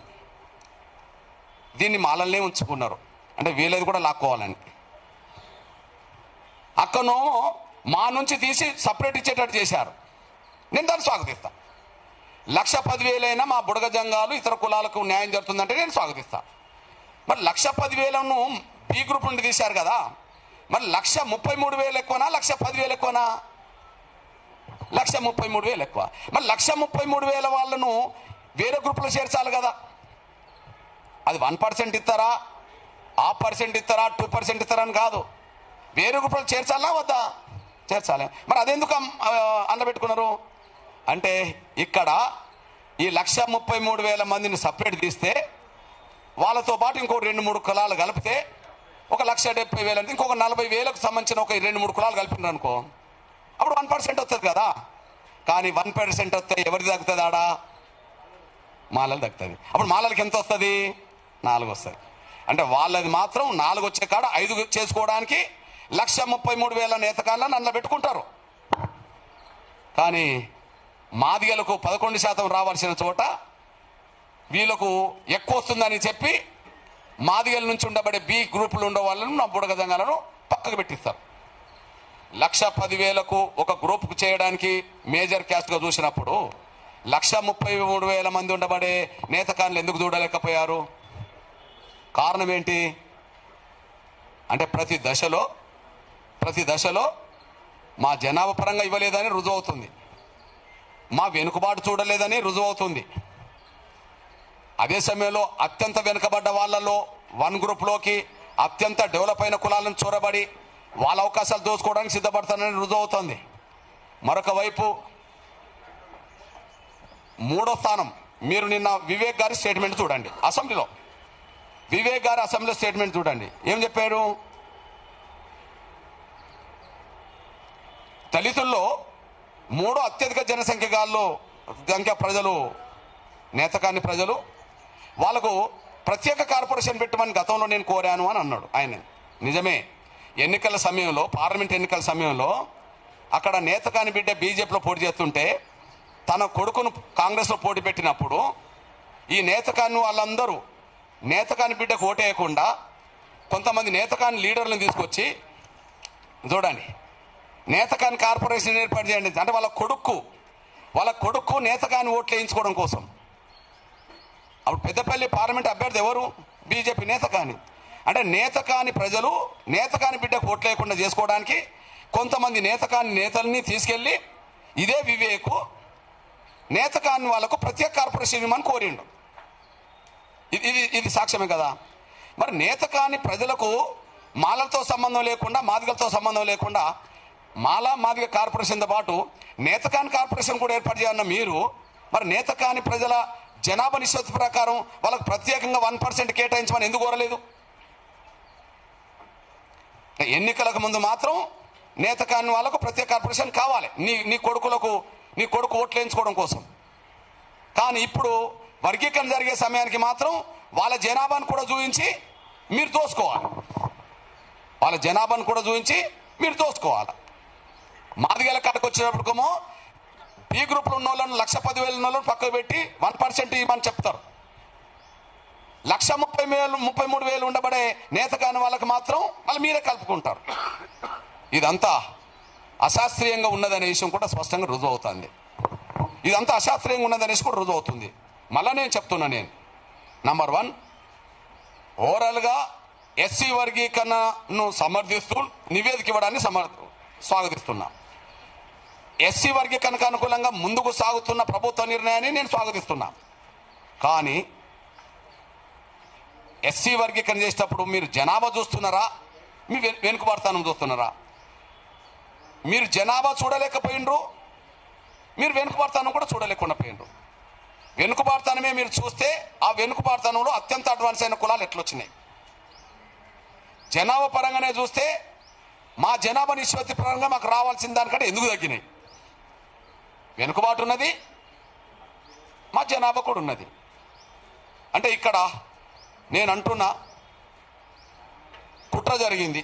దీన్ని మాలల్నే ఉంచుకున్నారు, అంటే వీళ్ళది కూడా లాక్కోవాలని. అక్కనో మా నుంచి తీసి సపరేట్ ఇచ్చేటట్టు చేశారు. నేను దాన్ని స్వాగతిస్తా. 1,10,000 మా బుడగ జంగాలు ఇతర కులాలకు న్యాయం జరుగుతుందంటే నేను స్వాగతిస్తా. మరి 1,10,000 బి గ్రూప్ నుండి తీశారు కదా, మరి 1,33,000 ఎక్కువనా 1,10,000 ఎక్కువనా? 1,33,000 ఎక్కువ. మరి 1,33,000 వాళ్ళను వేరే గ్రూప్లో చేర్చాలి కదా. అది 1% ఇస్తారా, 0.5% ఇస్తారా, 2% ఇస్తారా అని కాదు, వేరే గ్రూప్లో చేర్చాలా వద్దా? చేర్చాలి. మరి అదెందుకు అన్నబెట్టుకున్నారు అంటే ఇక్కడ ఈ 1,33,000 మందిని సపరేట్ తీస్తే వాళ్ళతో పాటు ఇంకో 2-3 కులాలు కలిపితే ఒక 1,70,000 అంటే ఇంకొక 40,000కు సంబంధించిన ఒక 2-3 కులాలు కలిపినారు అనుకో, అప్పుడు 1% వస్తుంది కదా. కానీ 1% వస్తే ఎవరికి తగ్గుతుంది? ఆడ మాలలు తగ్గుతుంది. అప్పుడు మాలలకి ఎంత వస్తుంది? 4 వస్తుంది. అంటే వాళ్ళది మాత్రం 4 వచ్చే కాడ 5 చేసుకోవడానికి 1,33,000 నేతకాళ్ళని అందులో పెట్టుకుంటారు. కానీ మాదిగలకు 11% రావాల్సిన చోట వీళ్ళకు ఎక్కువ వస్తుందని చెప్పి మాదిగల నుంచి ఉండబడే బి గ్రూపులు ఉండే వాళ్ళను నా బుడగ జంగాలను పక్కకు పెట్టిస్తారు. 1,10,000కు ఒక గ్రూపుకు చేయడానికి మేజర్ క్యాస్ట్గా చూసినప్పుడు 1,33,000 మంది ఉండబడే నేతకాన్లు ఎందుకు చూడలేకపోయారు? కారణం ఏంటి అంటే ప్రతి దశలో మా జనాభా పరంగా ఇవ్వలేదని రుజువు అవుతుంది, మా వెనుకబాటు చూడలేదని రుజువు అవుతుంది. అదే సమయంలో అత్యంత వెనుకబడ్డ వాళ్ళలో 1 గ్రూప్లోకి అత్యంత డెవలప్ అయిన కులాలను చొరబడి వాళ్ళ అవకాశాలు దోచుకోవడానికి సిద్ధపడతానని రుజువు అవుతుంది. మరొక వైపు 3వ స్థానం, మీరు నిన్న వివేక్ గారి స్టేట్మెంట్ చూడండి. వివేక్ గారి అసెంబ్లీలో స్టేట్మెంట్ చూడండి. ఏం చెప్పారు? దళితుల్లో 3 అత్యధిక జనసంఖ్య ప్రజలు నేతకాని ప్రజలు, వాళ్ళకు ప్రత్యేక కార్పొరేషన్ పెట్టమని గతంలో నేను కోరాను అని అన్నాడు ఆయన. నిజమే, ఎన్నికల సమయంలో, పార్లమెంట్ ఎన్నికల సమయంలో అక్కడ నేతకాని బిడ్డ బీజేపీలో పోటీ చేస్తుంటే తన కొడుకును కాంగ్రెస్లో పోటీ పెట్టినప్పుడు ఈ నేతకాని వాళ్ళందరూ నేతకాని బిడ్డకు ఓటేయకుండా కొంతమంది నేతకాని లీడర్లను తీసుకొచ్చి, చూడండి, నేతకాని కార్పొరేషన్ ఏర్పాటు చేయండి అంటే వాళ్ళ కొడుకు నేతకాని ఓట్లు వేయించుకోవడం కోసం. అప్పుడు పెద్దపల్లి పార్లమెంట్ అభ్యర్థి ఎవరు? బీజేపీ నేతకాని. అంటే నేతకాని ప్రజలు నేతకాని బిడ్డకు ఓట్లు లేకుండా చేసుకోవడానికి కొంతమంది నేతకాని నేతల్ని తీసుకెళ్లి ఇదే వివేకు నేతకాని వాళ్ళకు ప్రత్యేక కార్పొరేషన్ ఇవ్వమని కోరిండు. ఇది సాక్ష్యమే కదా. మరి నేతకాని ప్రజలకు మాలలతో సంబంధం లేకుండా, మాదిగలతో సంబంధం లేకుండా మాదిగ కార్పొరేషన్తో పాటు నేతకాని కార్పొరేషన్ కూడా ఏర్పాటు చేయాలన్న మీరు, మరి నేతకాని ప్రజల జనాభా నిష్పత్తి ప్రకారం వాళ్ళకు ప్రత్యేకంగా 1% కేటాయించమని ఎందుకు కోరలేదు? ఎన్నికలకు ముందు మాత్రం నేతకాని వాళ్ళకు ప్రత్యేక కార్పొరేషన్ కావాలి నీ కొడుకు ఓట్లు వేయించుకోవడం కోసం. కానీ ఇప్పుడు వర్గీకరణ జరిగే సమయానికి మాత్రం వాళ్ళ జనాభాను కూడా చూపించి మీరు దోసుకోవాలి. మాదిగల కాడకు వచ్చినప్పటికేమో ఈ గ్రూప్లో ఉన్న వాళ్ళను 1,10,000 ఉన్న వాళ్ళని పక్కకు పెట్టి 1% ఇవ్వమని చెప్తారు. 1,33,000 ఉండబడే నేతకాని వాళ్ళకి మాత్రం వాళ్ళు మీరే కలుపుకుంటారు. ఇదంతా అశాస్త్రీయంగా ఉన్నదనే విషయం కూడా స్పష్టంగా రుజువు అవుతుంది. ఇదంతా అశాస్త్రీయంగా ఉన్నదనేసి కూడా రుజువు అవుతుంది. మళ్ళా నేను చెప్తున్నా, నంబర్ 1 ఓవరాల్గా ఎస్సీ వర్గీకరణను సమర్థిస్తూ నివేదిక ఇవ్వడాన్ని స్వాగతిస్తున్నా. ఎస్సీ వర్గీకరణకు అనుకూలంగా ముందుకు సాగుతున్న ప్రభుత్వ నిర్ణయాన్ని నేను స్వాగతిస్తున్నా. కానీ ఎస్సీ వర్గీకరణ చేసేటప్పుడు మీరు జనాభా చూస్తున్నారా, మీ వెనుకబాటుతనం చూస్తున్నారా? మీరు జనాభా చూడలేకపోయినరు, మీరు వెనుకబాటుతనం కూడా చూడలేకుండా పోయినరు. వెనుకబాటుతనమే మీరు చూస్తే ఆ వెనుకబాటుతనంలో అత్యంత అడ్వాన్స్ అయిన కులాలు ఎట్లొచ్చినాయి? జనాభా పరంగానే చూస్తే మా జనాభా నిష్పత్తి పరంగా మాకు రావాల్సిన దానికంటే ఎందుకు తగ్గినాయి? వెనుకబాటు ఉన్నది, మా జనాభా కూడా ఉన్నది. అంటే ఇక్కడ నేను అంటున్నా కుట్ర జరిగింది.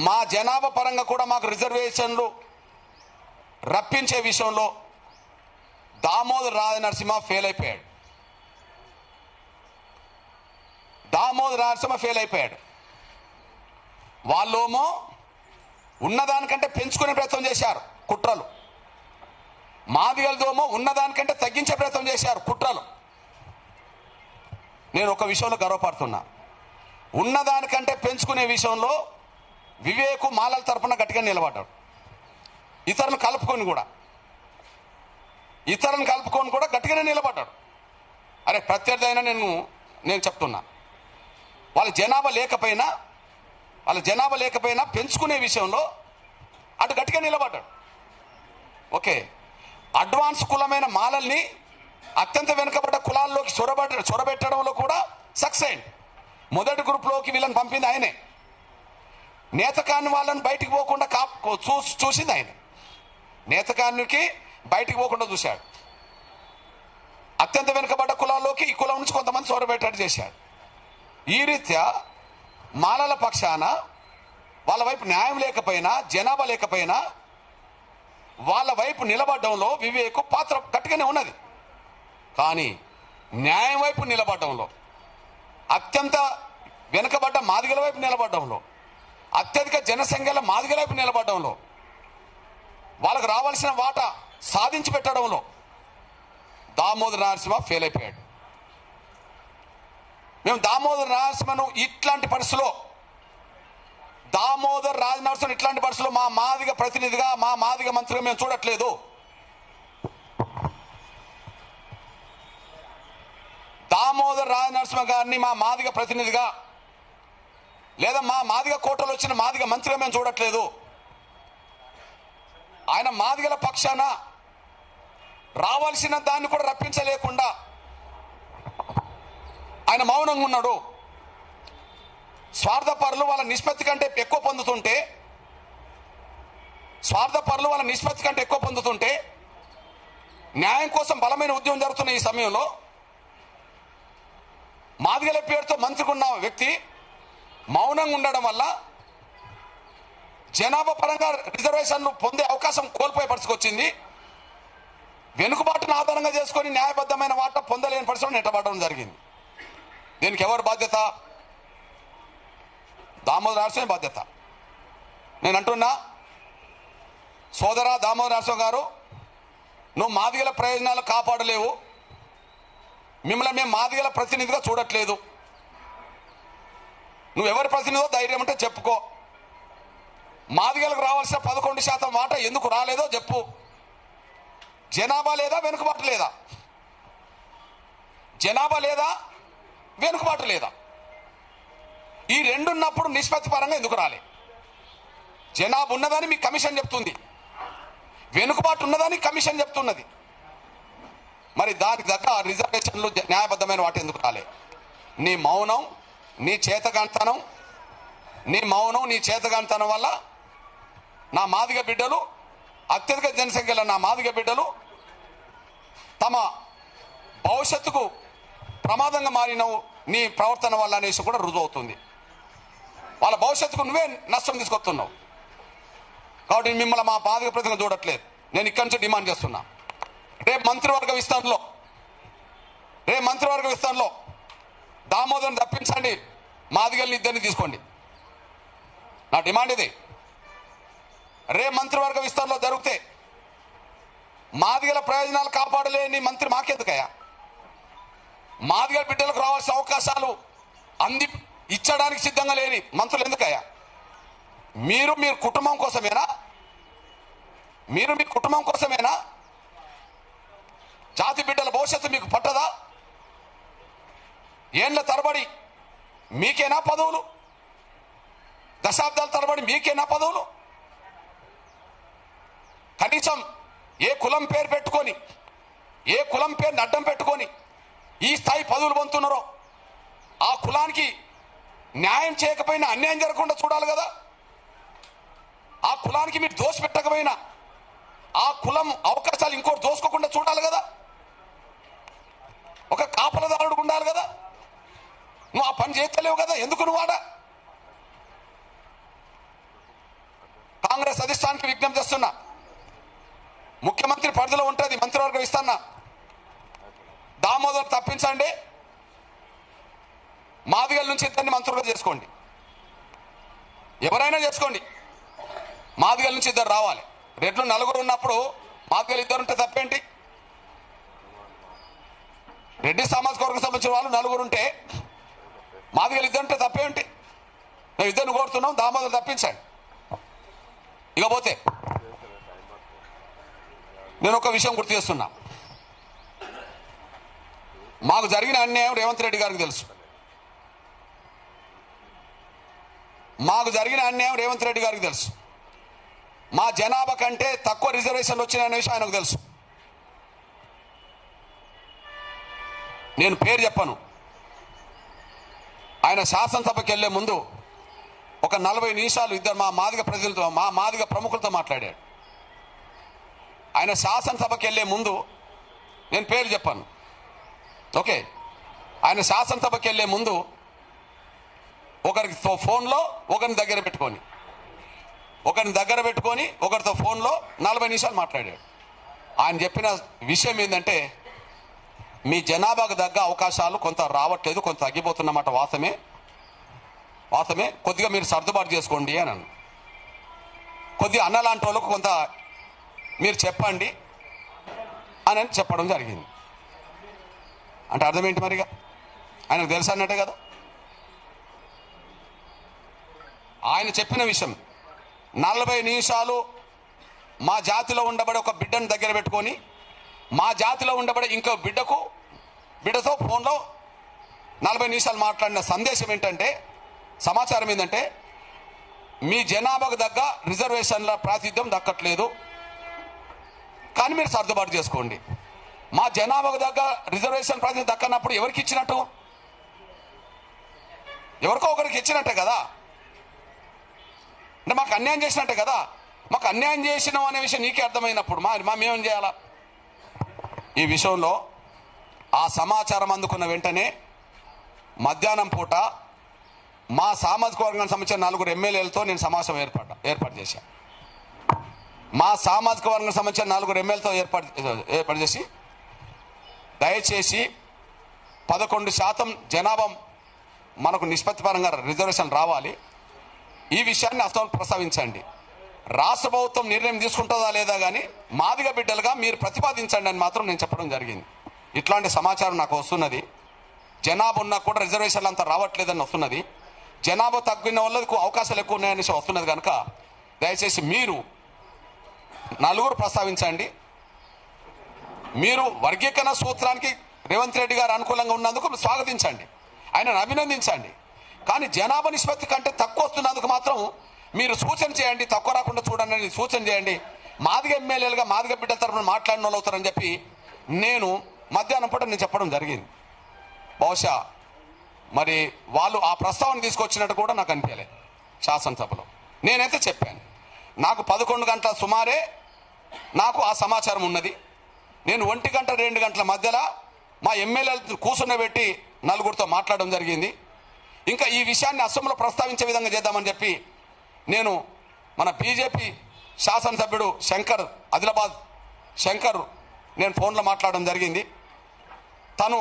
మా జనాభా పరంగా కూడా మాకు రిజర్వేషన్లు రప్పించే విషయంలో దామోదర్ రాజనరసింహ ఫెయిల్ అయిపోయాడు. దామోదర్ రాజనరసింహ ఫెయిల్ అయిపోయాడు. వాళ్ళేమో ఉన్నదానికంటే పెంచుకునే ప్రయత్నం చేశారు కుట్రలు. మాదిగలదేమో ఉన్నదానికంటే తగ్గించే ప్రయత్నం చేశారు కుట్రలు. నేను ఒక విషయంలో గర్వపడుతున్నా. ఉన్నదానికంటే పెంచుకునే విషయంలో వివేకు మాలల తరపున గట్టిగా నిలబడ్డాడు. ఇతరులను కలుపుకొని కూడా గట్టిగానే నిలబడ్డాడు. అరే ప్రత్యర్థి అయినా నేను చెప్తున్నా, వాళ్ళ జనాభా లేకపోయినా పెంచుకునే విషయంలో అటు గట్టిగా నిలబడ్డాడు. ఓకే, అడ్వాన్స్ కులమైన మాలల్ని అత్యంత వెనుకబడ్డ కులాల్లోకి చొరబెట్టడంలో కూడా సక్సెస్ అయింది. మొదటి గ్రూప్లోకి వీళ్ళని పంపింది ఆయనే. నేతకాని వాళ్ళని బయటికి పోకుండా చూసింది ఆయన. నేతకానికి బయటికి పోకుండా చూశాడు. అత్యంత వెనుకబడ్డ కులాల్లోకి ఈ కులం నుంచి కొంతమంది చొరబెట్టేట్టు చేశాడు. ఈ రీత్యా మాలల పక్షాన వాళ్ళ వైపు న్యాయం లేకపోయినా, జనాభా లేకపోయినా వాళ్ళ వైపు నిలబడడంలో వివేకు పాత్ర గట్టిగానే ఉన్నది. కానీ న్యాయం వైపు నిలబడడంలో, అత్యంత వెనుకబడ్డ మాదిగల వైపు నిలబడడంలో, అత్యధిక జనసంఖ్యల మాదిగల వైపు నిలబడడంలో, వాళ్ళకు రావాల్సిన వాటా సాధించి పెట్టడంలో దామోదర్ నరసింహ ఫెయిల్ అయిపోయాడు. మేము దామోదర్ నరసింహను ఇట్లాంటి పరిస్థితుల్లో, దామోదర్ రాజనరసింహ ఇట్లాంటి పరిస్థితుల్లో మా మాదిగ ప్రతినిధిగా, మా మాదిగ మంత్రిగా మేము చూడట్లేదు. దామోదర్ రాజనరసింహ గారిని మా మాదిగ ప్రతినిధిగా, లేదా మా మాదిగ కోటలో వచ్చిన మాదిగ మంత్రిగా మేము చూడట్లేదు. ఆయన మాదిగల పక్షాన రావాల్సిన దాన్ని కూడా రప్పించలేకుండా ఆయన మౌనంగా ఉన్నాడు. స్వార్థపరులు వాళ్ళ నిష్పత్తి కంటే ఎక్కువ పొందుతుంటే న్యాయం కోసం బలమైన ఉద్యమం జరుగుతున్న ఈ సమయంలో మాదిగల పేరుతో మంత్రికున్న వ్యక్తి మౌనంగా ఉండడం వల్ల జనాభా పరంగా రిజర్వేషన్లు పొందే అవకాశం కోల్పోయే పరిస్థితి వచ్చింది. వెనుకబాటును ఆధారంగా చేసుకొని న్యాయబద్ధమైన వాటా పొందలేని పరిస్థితులు నెట్టబడడం జరిగింది. దీనికి ఎవరు బాధ్యత? దామోదర్ నరసింహ బాధ్యత. నేను అంటున్నా, సోదరా దామోదర్ నరసింహ గారు, నువ్వు మాదిగల ప్రయోజనాలు కాపాడలేవు. మిమ్మల్ని మేము మాదిగల ప్రతినిధిగా చూడట్లేదు. నువ్వు ఎవరి ప్రతినిధో ధైర్యం అంటే చెప్పుకో. మాదిగలకు రావాల్సిన 11% వాటా ఎందుకు రాలేదో చెప్పు. జనాభా లేదా, వెనుకబాటు లేదా? జనాభా లేదా, వెనుకబాటు లేదా? ఈ రెండు ఉన్నప్పుడు నిష్పత్తి పరంగా ఎందుకు రాలే? జనాభా ఉన్నదని మీ కమిషన్ చెప్తుంది, వెనుకబాటు ఉన్నదని కమిషన్ చెప్తున్నది. మరి దానికి దగ్గర రిజర్వేషన్లు న్యాయబద్ధమైన వాటి ఎందుకు రాలే? నీ మౌనం, నీ చేతగాంతనం వల్ల నా మాదిగ బిడ్డలు, అత్యధిక జనసంఖ్యలో నా మాదిగ బిడ్డలు తమ భవిష్యత్తుకు ప్రమాదంగా మారినవు నీ ప్రవర్తన వల్ల అనేసి కూడా రుజువు అవుతుంది. వాళ్ళ భవిష్యత్తుకు నువ్వే నష్టం తీసుకొస్తున్నావు. కాబట్టి మిమ్మల్ని మా మాదిగ ప్రతినిధిగా చూడట్లేదు. నేను ఇక్కడి నుంచి డిమాండ్ చేస్తున్నా, రేపు మంత్రివర్గ విస్తరణలో దామోదర్ని తప్పించండి, మాదిగల్ని ఇద్దరిని తీసుకోండి. నా డిమాండ్ ఇది. రేపు మంత్రివర్గ విస్తరణలో జరిగితే మాదిగల ప్రయోజనాలు కాపాడలేని మంత్రి మాకెందుకయ్యా? మాదిగల బిడ్డలకు రావాల్సిన అవకాశాలు అంది ఇచ్చడానికి సిద్ధంగా లేని మంత్రులు ఎందుకయ్యా? మీరు మీ కుటుంబం కోసమేనా? మీరు మీ కుటుంబం కోసమేనా? జాతి బిడ్డల భవిష్యత్తు మీకు పట్టదా? ఏండ్ల తరబడి మీకేనా పదవులు? దశాబ్దాల తరబడి మీకేనా పదవులు? కనీసం ఏ కులం పేరు పెట్టుకొని, ఏ కులం పేరుని అడ్డం పెట్టుకొని ఈ స్థాయి పదవులు పొందుతున్నారో ఆ కులానికి న్యాయం చేయకపోయినా అన్యాయం జరగకుండా చూడాలి కదా. ఆ కులానికి మీరు దోష పెట్టకపోయినా ఆ కులం అవకాశాలు ఇంకోటి దోసుకోకుండా చూడాలి కదా. ఒక కాపలదారుడు ఉండాలి కదా. నువ్వు ఆ పని చేస్తలేవు కదా. ఎందుకు నువ్వు ఆడ? కాంగ్రెస్ అధిష్టానానికి విజ్ఞప్తి చేస్తున్నా, ముఖ్యమంత్రి పరిధిలో ఉంటుంది మంత్రివర్గం ఇస్తానా, దామోదర్ తప్పించండి, మాదిగల నుంచి ఇద్దరిని మంత్రులుగా చేసుకోండి. ఎవరైనా చేసుకోండి, మాదిగల నుంచి ఇద్దరు రావాలి. రెడ్లు నలుగురు ఉన్నప్పుడు మాదిగలు ఇద్దరు ఉంటే తప్పేంటి? రెడ్డి సామాజిక వర్గం సంబంధించిన వాళ్ళు నలుగురు ఉంటే మాదిగలు ఇద్దరు ఉంటే తప్పేంటి? మేము ఇద్దరిని కోరుతున్నాం, దామోదర్ తప్పించండి. ఇకపోతే నేను ఒక విషయం గుర్తు చేస్తున్నా. మాకు జరిగిన అన్యాయం రేవంత్ రెడ్డి గారికి తెలుసు. మాకు జరిగిన అన్యాయం రేవంత్ రెడ్డి గారికి తెలుసు. మా జనాభా కంటే తక్కువ రిజర్వేషన్లు వచ్చిన విషయం ఆయనకు తెలుసు. నేను పేరు చెప్పను. ఆయన శాసనసభకి వెళ్లే ముందు ఒక 40 నిమిషాలు ఇద్దరు మా మాదిగ ప్రజలతో, మా మాదిగ ప్రముఖులతో మాట్లాడాడు. ఆయన శాసనసభకి వెళ్లే ముందు, నేను పేరు చెప్పాను, ఓకే, ఆయన శాసనసభకి వెళ్లే ముందు ఒకరికి ఫోన్లో ఒకరిని దగ్గర పెట్టుకొని ఒకరితో ఫోన్లో 40 నిమిషాలు మాట్లాడాడు. ఆయన చెప్పిన విషయం ఏంటంటే, మీ జనాభాకు తగ్గ అవకాశాలు కొంత రావట్లేదు, కొంత తగ్గిపోతున్నమాట, వాస్తవమే, కొద్దిగా మీరు సర్దుబాటు చేసుకోండి అని అన్నాను. కొద్దిగా అన్నలాంటి వాళ్ళకు కొంత మీరు చెప్పండి అని చెప్పడం జరిగింది. అంటే అర్థం ఏంటి మరిగా? ఆయనకు తెలుసు అన్నట్టే కదా. ఆయన చెప్పిన విషయం 40 నిమిషాలు మా జాతిలో ఉండబడే ఒక బిడ్డను దగ్గర పెట్టుకొని, మా జాతిలో ఉండబడే ఇంకో బిడ్డతో ఫోన్లో 40 నిమిషాలు మాట్లాడిన సందేశం ఏంటంటే, సమాచారం ఏంటంటే, మీ జనాభాకు తగ్గ రిజర్వేషన్ల ప్రాతినిధ్యం దక్కట్లేదు, కానీ మీరు సర్దుబాటు చేసుకోండి. మా జనాభాకు తగ్గ రిజర్వేషన్ ప్రాతినిధ్యం దక్కనప్పుడు ఎవరికి ఇచ్చినట్టు? ఎవరికో ఒకరికి ఇచ్చినట్టే కదా. అంటే మాకు అన్యాయం చేసినట్టే కదా. మాకు అన్యాయం చేసినాం అనే విషయం నీకే అర్థమైనప్పుడు మేమేం చేయాలా? ఈ విషయంలో ఆ సమాచారం అందుకున్న వెంటనే మధ్యాహ్నం పూట మా సామాజిక వర్గానికి సంబంధించిన 4 ఎమ్మెల్యేలతో నేను సమావేశం ఏర్పాటు చేశాను. మా సామాజిక వర్గానికి సంబంధించిన 4 ఎమ్మెల్యేలతో ఏర్పాటు చేసి, దయచేసి 11% జనాభా మనకు నిష్పత్తి పరంగా రిజర్వేషన్ రావాలి, ఈ విషయాన్ని అసలు ప్రస్తావించండి. రాష్ట్ర ప్రభుత్వం నిర్ణయం తీసుకుంటుందా లేదా కానీ మాదిగ బిడ్డలుగా మీరు ప్రతిపాదించండి అని మాత్రం నేను చెప్పడం జరిగింది. ఇట్లాంటి సమాచారం నాకు వస్తున్నది. జనాభా ఉన్నా కూడా రిజర్వేషన్లు అంతా రావట్లేదని వస్తున్నది. జనాభా తగ్గిన వాళ్ళకు అవకాశాలు ఎక్కువ ఉన్నాయనేసి వస్తున్నది. కనుక దయచేసి మీరు 4 ప్రస్తావించండి. మీరు వర్గీకరణ సూత్రానికి రేవంత్ రెడ్డి గారు అనుకూలంగా ఉన్నందుకు స్వాగతించండి, ఆయనను అభినందించండి. కానీ జనాభా నిష్పత్తి కంటే తక్కువ వస్తున్నందుకు మాత్రం మీరు సూచన చేయండి, తక్కువ రాకుండా చూడండి సూచన చేయండి. మాదిగ ఎమ్మెల్యేలుగా మాదిగ బిడ్డల తరఫున మాట్లాడిన వాళ్ళు అవుతారని చెప్పి నేను మధ్యాహ్నం పూట నేను చెప్పడం జరిగింది. బహుశా మరి వాళ్ళు ఆ ప్రస్తావన తీసుకొచ్చినట్టు కూడా నాకు అనిపించలేదు శాసనసభలో. నేనైతే చెప్పాను, నాకు 11 గంటల సుమారే నాకు ఆ సమాచారం ఉన్నది. నేను 1 గంట 2 గంటల మధ్యలో మా ఎమ్మెల్యేలు కూర్చున్నబెట్టి 4గురితో మాట్లాడడం జరిగింది. ఇంకా ఈ విషయాన్ని అసెంబ్లీలో ప్రస్తావించే విధంగా చేద్దామని చెప్పి నేను మన బీజేపీ శాసనసభ్యుడు ఆదిలాబాద్ శంకర్ నేను ఫోన్లో మాట్లాడడం జరిగింది. తను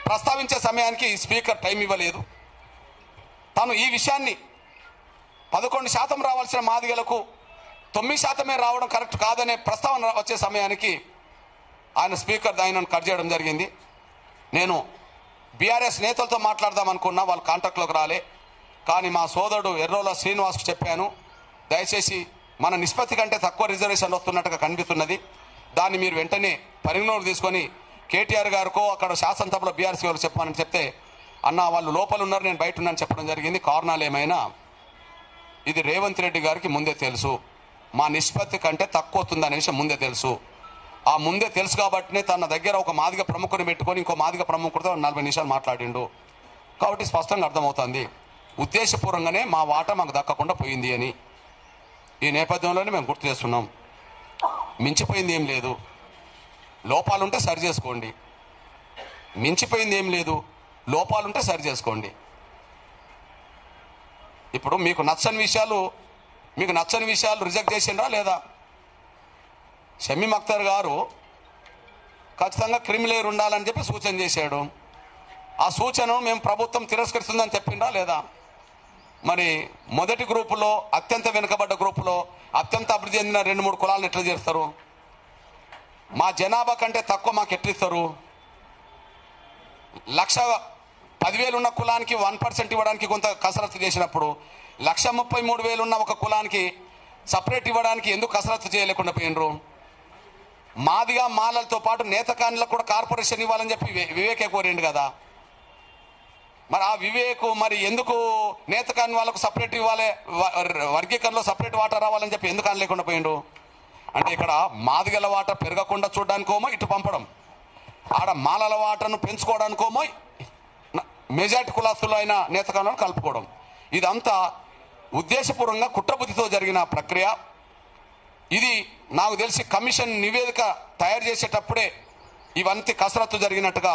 ప్రస్తావించే సమయానికి స్పీకర్ టైం ఇవ్వలేదు. తను ఈ విషయాన్ని 11% రావాల్సిన మాదిగలకు 9% రావడం కరెక్ట్ కాదనే ప్రస్తావన వచ్చే సమయానికి ఆయన స్పీకర్ ఆయనను కట్ చేయడం జరిగింది. నేను బీఆర్ఎస్ నేతలతో మాట్లాడదాం అనుకున్నా, వాళ్ళు కాంటాక్ట్లోకి రాలే. కానీ మా సోదరుడు ఎర్రోల శ్రీనివాస్కు చెప్పాను, దయచేసి మన నిష్పత్తి కంటే తక్కువ రిజర్వేషన్ వస్తున్నట్టుగా కనిపిస్తున్నది, దాన్ని మీరు వెంటనే పరిగణలోకి తీసుకొని కేటీఆర్ గారికో అక్కడ శాసనసభలో బీఆర్ఎస్ గారు చెప్పానని చెప్తే, అన్న వాళ్ళు లోపల ఉన్నారు, నేను బయట ఉన్నాను చెప్పడం జరిగింది. కారణాలు ఏమైనా ఇది రేవంత్ రెడ్డి గారికి ముందే తెలుసు, మా నిష్పత్తి కంటే తక్కువ వస్తుందనే విషయం ముందే తెలుసు. ఆ ముందే తెలుసు కాబట్టినే తన దగ్గర ఒక మాదిగ ప్రముఖుని పెట్టుకొని ఇంకో మాదిగ ప్రముఖుడితో 40 నిమిషాలు మాట్లాడిండు. కాబట్టి స్పష్టంగా అర్థమవుతుంది ఉద్దేశపూర్వకంగానే మా వాటా మాకు దక్కకుండా పోయింది అని. ఈ నేపథ్యంలోనే మేము గుర్తు చేస్తున్నాం. మించిపోయింది ఏం లేదు, లోపాలుంటే సరి చేసుకోండి. మించిపోయింది ఏం లేదు, లోపాలుంటే సరి చేసుకోండి. ఇప్పుడు మీకు నచ్చని విషయాలు రిజెక్ట్ చేసిండ్రా లేదా? షమీమ్ అఖ్తర్ గారు ఖచ్చితంగా క్రిమిలేయర్ ఉండాలని చెప్పి సూచన చేశాడు. ఆ సూచనను మేము ప్రభుత్వం తిరస్కరిస్తుందని చెప్పిండ్రా లేదా? మరి మొదటి గ్రూపులో అత్యంత వెనుకబడ్డ గ్రూపులో అత్యంత అభివృద్ధి చెందిన 2-3 కులాలను ఎట్లా చేస్తారు? మా జనాభా కంటే తక్కువ మాకు ఎట్లిస్తారు? 1,10,000 ఉన్న కులానికి 1% ఇవ్వడానికి కొంత కసరత్తు చేసినప్పుడు 1,33,000 ఉన్న ఒక కులానికి సపరేట్ ఇవ్వడానికి ఎందుకు కసరత్తు చేయలేకుండా పోయినరు? మాదిగా మాలలతో పాటు నేతకాన్లకు కూడా కార్పొరేషన్ ఇవ్వాలని చెప్పి వివేకే కోరిండు కదా. మరి ఆ వివేకు మరి ఎందుకు నేతకాని వాళ్ళకు సపరేట్ ఇవ్వాలి, వర్గీకరణలో సపరేట్ వాటా రావాలని చెప్పి ఎందుకు అనలేకుండా పోయిండు? అంటే ఇక్కడ మాదిగల వాటా పెరగకుండా చూడడానికోమో ఇటు పంపడం, ఆడ మాలల వాటను పెంచుకోవడానికోమో మెజార్టీ కులాస్తులు అయిన నేతకాలను కలుపుకోవడం. ఇదంతా ఉద్దేశపూర్వకంగా కుట్రబుద్ధితో జరిగిన ప్రక్రియ. ఇది నాకు తెలిసి కమిషన్ నివేదిక తయారు చేసేటప్పుడే ఇవంతా కసరత్తు జరిగినట్టుగా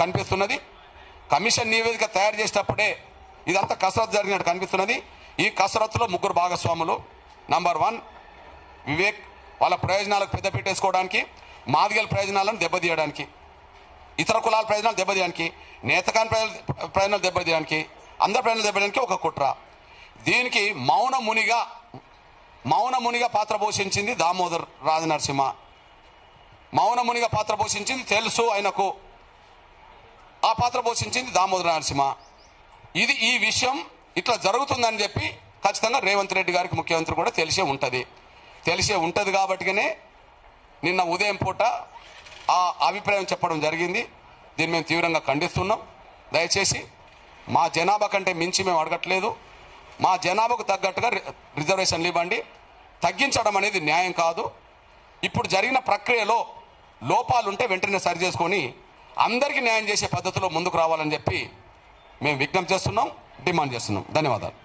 కనిపిస్తున్నది. కమిషన్ నివేదిక తయారు చేసేటప్పుడే ఇదంతా కసరత్తు జరిగినట్టు కనిపిస్తున్నది. ఈ కసరత్తులో 3 భాగస్వాములు. నంబర్ 1 వివేక్, వాళ్ళ ప్రయోజనాలకు పెద్దపీట వేసుకోవడానికి, మాదిగల ప్రయోజనాలను దెబ్బతీయడానికి, ఇతర కులాల ప్రయోజనాలు దెబ్బతీయడానికి, నేతకాని ప్రయోజనాలు దెబ్బతీయడానికి, అందరి ప్రయోజనాలు దెబ్బతీయడానికి ఒక కుట్ర. దీనికి మౌనమునిగా పాత్ర పోషించింది దామోదర్ రాజనరసింహ. మౌనమునిగా పాత్ర పోషించింది తెలుసు ఆయనకు, ఆ పాత్ర పోషించింది దామోదర్ నరసింహ. ఈ విషయం ఇట్లా జరుగుతుందని చెప్పి ఖచ్చితంగా రేవంత్ రెడ్డి గారికి ముఖ్యమంత్రి కూడా తెలిసే ఉంటుంది కాబట్టిగానే నిన్న ఉదయం పూట ఆ అభిప్రాయం చెప్పడం జరిగింది. దీన్ని మేము తీవ్రంగా ఖండిస్తున్నాం. దయచేసి మా జనాభా కంటే మించి మేము అడగట్లేదు, మా జనాభాకు తగ్గట్టుగా రిజర్వేషన్లు ఇవ్వండి. తగ్గించడం అనేది న్యాయం కాదు. ఇప్పుడు జరిగిన ప్రక్రియలో లోపాలుంటే వెంటనే సరి చేసుకొని అందరికీ న్యాయం చేసే పద్ధతిలో ముందుకు రావాలని చెప్పి మేము విజ్ఞప్తి చేస్తున్నాం, డిమాండ్ చేస్తున్నాం. ధన్యవాదాలు.